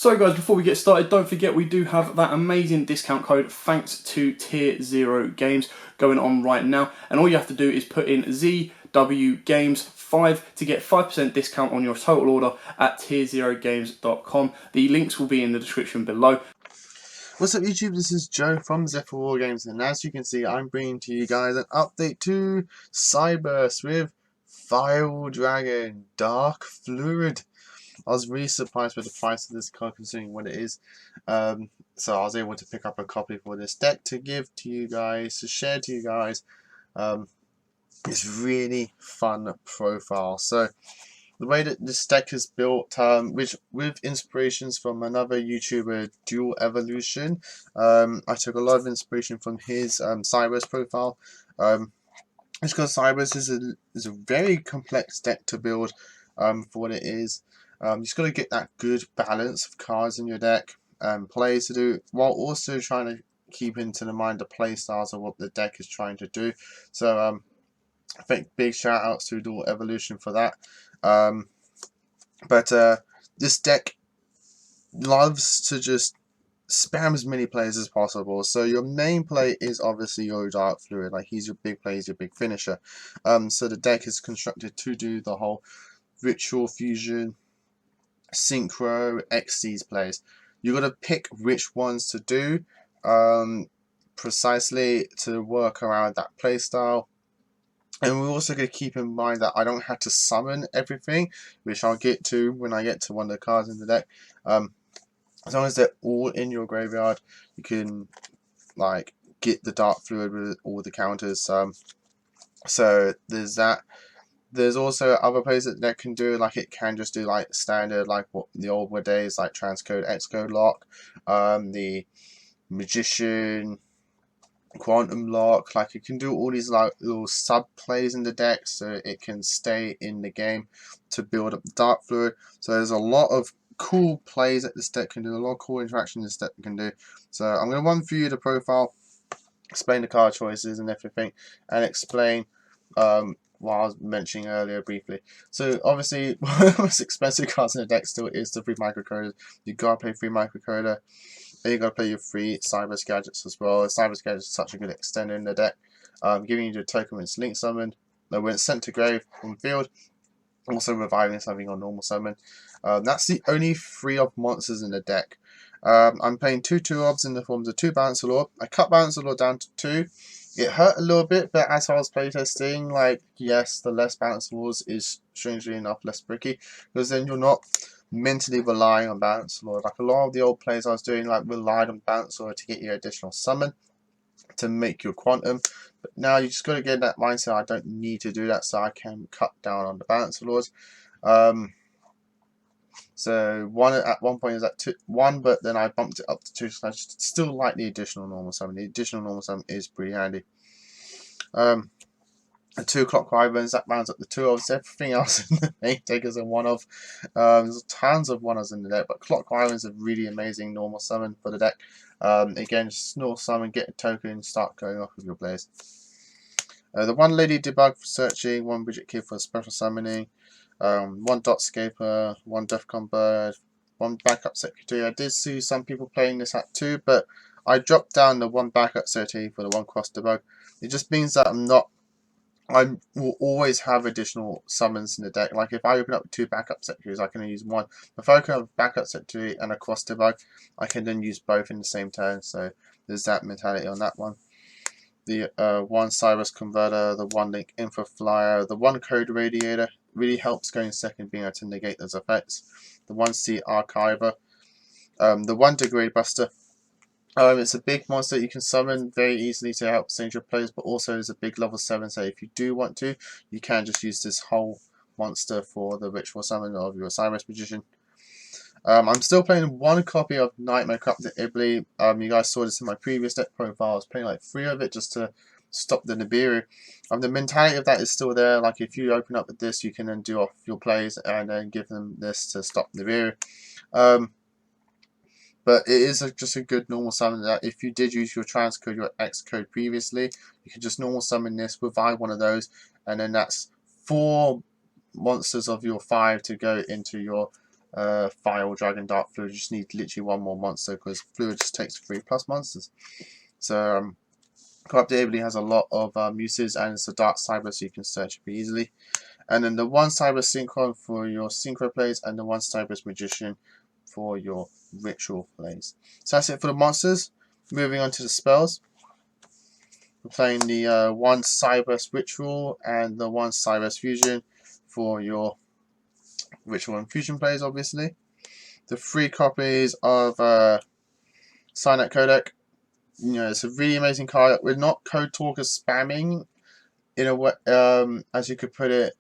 So guys, before we get started, don't forget we do have that amazing discount code thanks to Tier 0 Games going on right now. And all you have to do is put in ZWGames5 to get 5% discount on your total order at tier0games.com. The links will be in the description below. What's up YouTube, this is Joe from Zephyr War Games, and as you can see I'm bringing to you guys an update to cyberse with Fire Dragon Dark Fluid. I was really surprised with the price of this card considering what it is, so I was able to pick up a copy for this deck to give to you guys, to share to you guys. It's really fun profile. So the way that this deck is built, which with inspirations from another YouTuber, Dual Evolution, I took a lot of inspiration from his cyberse profile. It's because cyberse is a very complex deck to build for what it is. You just got to get that good balance of cards in your deck and plays to do, while also trying to keep into the mind the play styles of what the deck is trying to do. So I think big shout outs to Dual Evolution for that. But this deck loves to just spam as many players as possible. So your main play is obviously your Dark Fluid, like he's your big play, he's your big finisher. So the deck is constructed to do the whole Ritual Fusion, Synchro, Xyz plays. You got to pick which ones to do precisely to work around that playstyle. And we're also going to keep in mind that I don't have to summon everything, which I'll get to when I get to one of the cards in the deck. As long as they're all in your graveyard, you can like get the Dark Fluid with all the counters. So there's that. There's also other plays that the deck can do, like it can just do like standard, like what the old days, like Transcode, Xcode Lock, the Magician, Quantum Lock. Like it can do all these like little sub plays in the deck so it can stay in the game to build up the Dark Fluid. So there's a lot of cool plays that this deck can do, a lot of cool interactions this deck can do. So I'm going to run through the profile, explain the card choices and everything, and explain what I was mentioning earlier briefly. So obviously one of the most expensive cards in the deck still is the free microcoder. You gotta play free microcoder. Then you gotta play your free cyberse gadgets as well. Cyberse gadgets is such a good extender in the deck, giving you the token when it's link summoned, when it's sent to grave from field, also reviving something on normal summon. That's the only 3 of monsters in the deck. I'm playing 2 2-ofs in the forms of 2 Balancer Lord. I cut Balancer Lord down to 2. It hurt a little bit, but as I was playtesting, like, yes, the less Balancer Lords is strangely enough less bricky, because then you're not mentally relying on Balancer Lord. Like a lot of the old plays I was doing, like relied on Balancer Lord to get you additional summon to make your quantum, but now you just got to get that mindset. I don't need to do that, so I can cut down on the Balancer Lords. So one at one point is at 1, but then I bumped it up to 2, so I still like the additional normal summon. The additional normal summon is pretty handy. The 2 Clock Wyverns, that rounds up the 2 ofs. Everything else in the main deck is a 1 of. There's tons of 1-ofs in the deck, but Clock Wyverns is a really amazing normal summon for the deck. Again, just normal summon, get a token, start going off with your plays. The 1 Lady Debug for searching, 1 Widget Kid for special summoning, 1 Dot Scaper, 1 Defcon Bird, 1 Backup Secretary. I did see some people playing this at 2, but I dropped down the 1 Backup Secretary for the 1 Cross Debug. It just means that I will always have additional summons in the deck. Like if I open up 2 Backup Secretaries, I can use 1. If I open up a Backup Secretary and a Cross Debug, I can then use both in the same turn. So there's that mentality on that one. The 1 cyberse Converter, the 1 Link Info Flyer, the 1 Code Radiator really helps going second, being able to negate those effects. The 1 C Archiver, the 1 Degrade Buster. It's a big monster you can summon very easily to help save your players, but also is a big level 7, so if you do want to, you can just use this whole monster for the ritual summon of your cyberse magician. I'm still playing 1 copy of Nightmare Corrupted Ibli. You guys saw this in my previous deck profile. I was playing like 3 of it just to stop the Nibiru. The mentality of that is still there. Like if you open up with this, you can then do off your plays and then give them this to stop Nibiru. But it is just a good normal summon that if you did use your transcode, your X code previously, you can just normal summon this, revive one of those, and then that's 4 monsters of your 5 to go into your Fire or Dragon, Dark Fluid. You just need literally one more monster because Fluid just takes 3+ monsters. So Corrupt Ably has a lot of uses, and it's a dark cyber, so you can search it pretty easily. And then the one cyber synchron for your synchro plays, and the one cyber magician for your ritual plays. So that's it for the monsters. Moving on to the spells. We're playing the one cyberse ritual and the one cyberse fusion for your ritual and fusion plays, obviously. The 3 copies of Signet Codec. You know, it's a really amazing card. We're not Code Talker spamming in a way, as you could put it,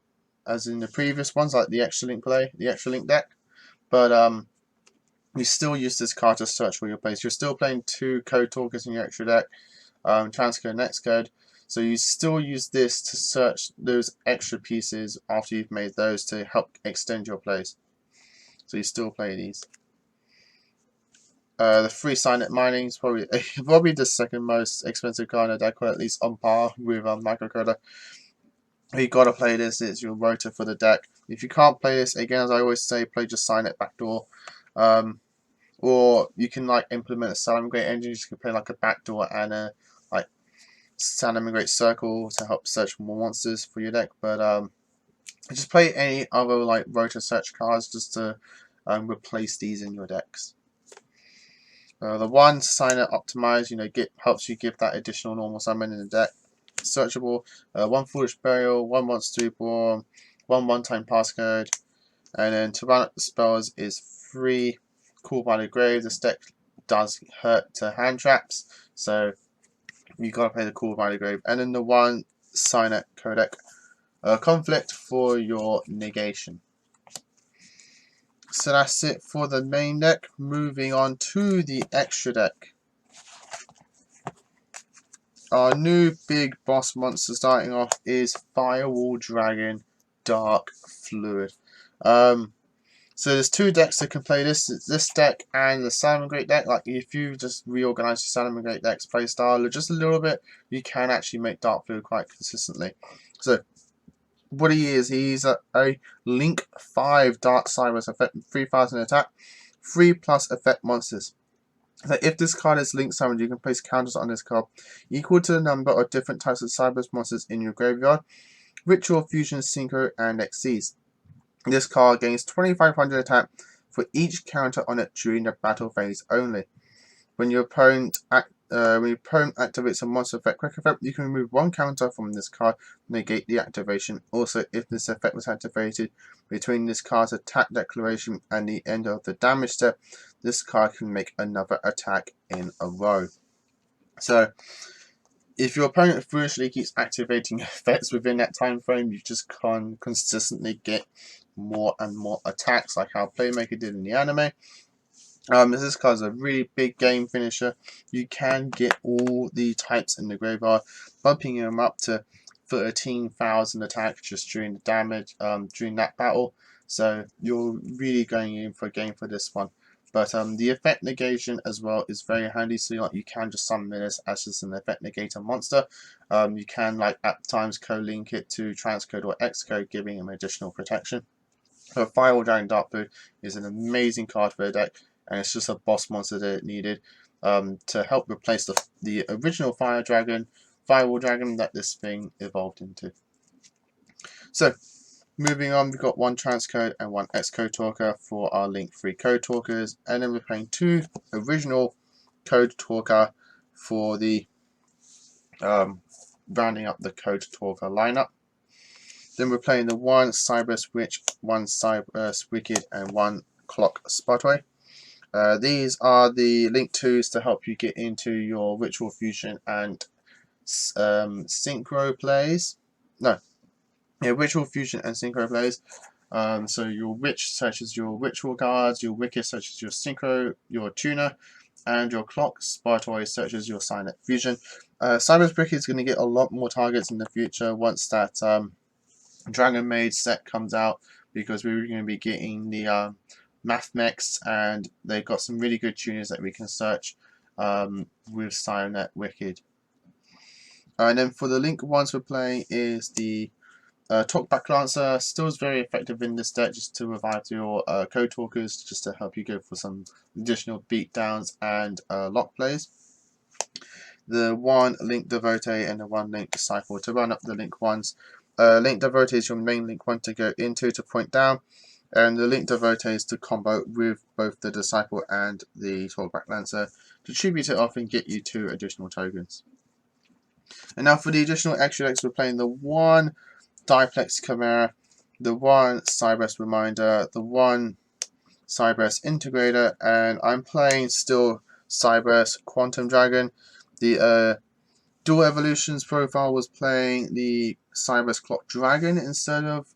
as in the previous ones, like the extra link play, the extra link deck. But you still use this card to search for your plays. You're still playing 2 Code Talkers in your extra deck, Transcode and Xcode. So you still use this to search those extra pieces after you've made those to help extend your plays. So you still play these. The 3 Signet Mining is probably the second most expensive card in the deck, or at least on par with Microcoder. You gotta play this. It's your rotor for the deck. If you can't play this, again, as I always say, play just Signet backdoor. Or you can like implement a Salamangreat engine. You can play like a backdoor and a like Salamangreat circle to help search for more monsters for your deck. But just play any other like rotor search cards just to replace these in your decks. The one Signet Optimize, helps you give that additional normal summon in the deck. Searchable, 1 Foolish Burial, 1 Monster Reborn, 1 one-time passcode, and then to run up the spells is 3 Call by the Grave. This deck does hurt to hand traps, so you gotta play the Call by the Grave, and then the 1 Signet Codec Conflict for your negation. So that's it for the main deck. Moving on to the extra deck. Our new big boss monster starting off is Firewall Dragon Dark Fluid. So there's 2 decks that can play this deck and the Salamangreat deck. Like if you just reorganize your Salamangreat deck's playstyle just a little bit, you can actually make Dark Fluid quite consistently. So what he's a Link 5 Dark Cyberse effect, 3000 attack, 3+ effect monsters. So if this card is link summoned, you can place counters on this card equal to the number of different types of cyberse monsters in your graveyard, ritual, fusion, synchro, and XCs. This card gains 2500 attack for each counter on it during the battle phase only. When your opponent activates a monster effect quick effect, you can remove 1 counter from this card, negate the activation. Also, if this effect was activated between this card's attack declaration and the end of the damage step, this card can make another attack in a row. So, if your opponent foolishly keeps activating effects within that time frame, you just can consistently get more and more attacks, like how Playmaker did in the anime. This card is a really big game finisher. You can get all the types in the graveyard, bumping them up to 13,000 attack just during the damage during that battle. So you're really going in for a game for this one. But the effect negation as well is very handy. So you can just summon this as just an effect negator monster. You can at times co-link it to transcode or xcode, giving him additional protection. So Firewall Dragon Dark Fluid is an amazing card for the deck, and it's just a boss monster that it needed to help replace the original Firewall Dragon that this thing evolved into. So, moving on, we've got 1 transcode and 1 xcode talker for our Link 3 code talkers, and then we're playing 2 original code talker for the rounding up the code talker lineup. Then we're playing the 1 cyberse witch, 1 cyberse wicked, and 1 clock spotway. These are the link 2s to help you get into your ritual fusion and synchro plays. Ritual fusion and synchro plays. So your witch searches your ritual cards, your wicked searches your synchro, your tuner, and your clock spotway searches your Signet fusion. Cyberse wicked is going to get a lot more targets in the future once that Dragon Maid set comes out, because we're going to be getting the Math Mechs, and they've got some really good tuners that we can search with Signet Wicked. And then for the Link ones we're playing is the Talkback Lancer still is very effective in this deck, just to revive your code talkers, just to help you go for some additional beatdowns and lock plays. The 1 Link Devotee and the 1 Link Disciple to run up the Link 1s. Link Devotee is your main Link 1 to go into to point down, and the Link Devotee is to combo with both the Disciple and the Talkback Lancer to tribute it off and get you 2 additional tokens. And now for the additional extra decks, we're playing the 1 Diplex Chimera, the 1 cyberse Reminder, the 1 cyberse Integrator, and I'm playing still cyberse Quantum Dragon. The Dual Evolutions profile was playing the cyberse Clock Dragon instead of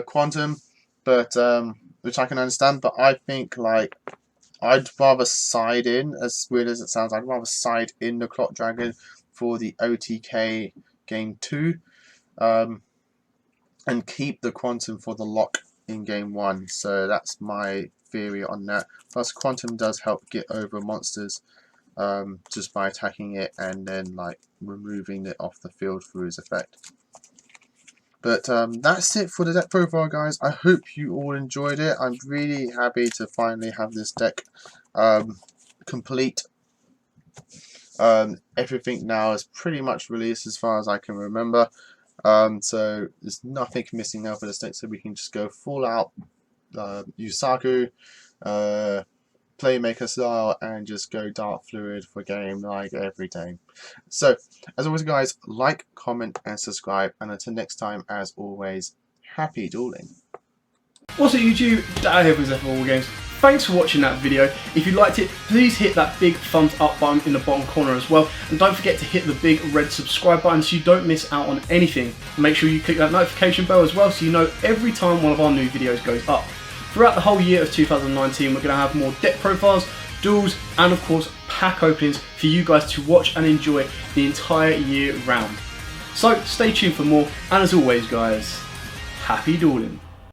Quantum, but which I can understand, but I think like I'd rather side in, as weird as it sounds, I'd rather side in the Clock Dragon for the OTK game 2, and keep the Quantum for the lock in game 1. So that's my theory on that. Plus, Quantum does help get over monsters just by attacking it and then like removing it off the field through his effect. But that's it for the deck profile, guys. I hope you all enjoyed it. I'm really happy to finally have this deck complete. Everything now is pretty much released as far as I can remember. So there's nothing missing now for this deck, so we can just go full out Yusaku, Playmaker style, and just go Dark Fluid for game like every day. So, as always guys, like, comment and subscribe, and until next time, as always, happy dueling. What's up YouTube, Dad here with YUGIOH. Thanks for watching that video. If you liked it, please hit that big thumbs up button in the bottom corner as well, and don't forget to hit the big red subscribe button so you don't miss out on anything. Make sure you click that notification bell as well so you know every time one of our new videos goes up. Throughout the whole year of 2019, we're going to have more deck profiles, duels, and of course pack openings for you guys to watch and enjoy the entire year round. So stay tuned for more, and as always guys, happy dueling.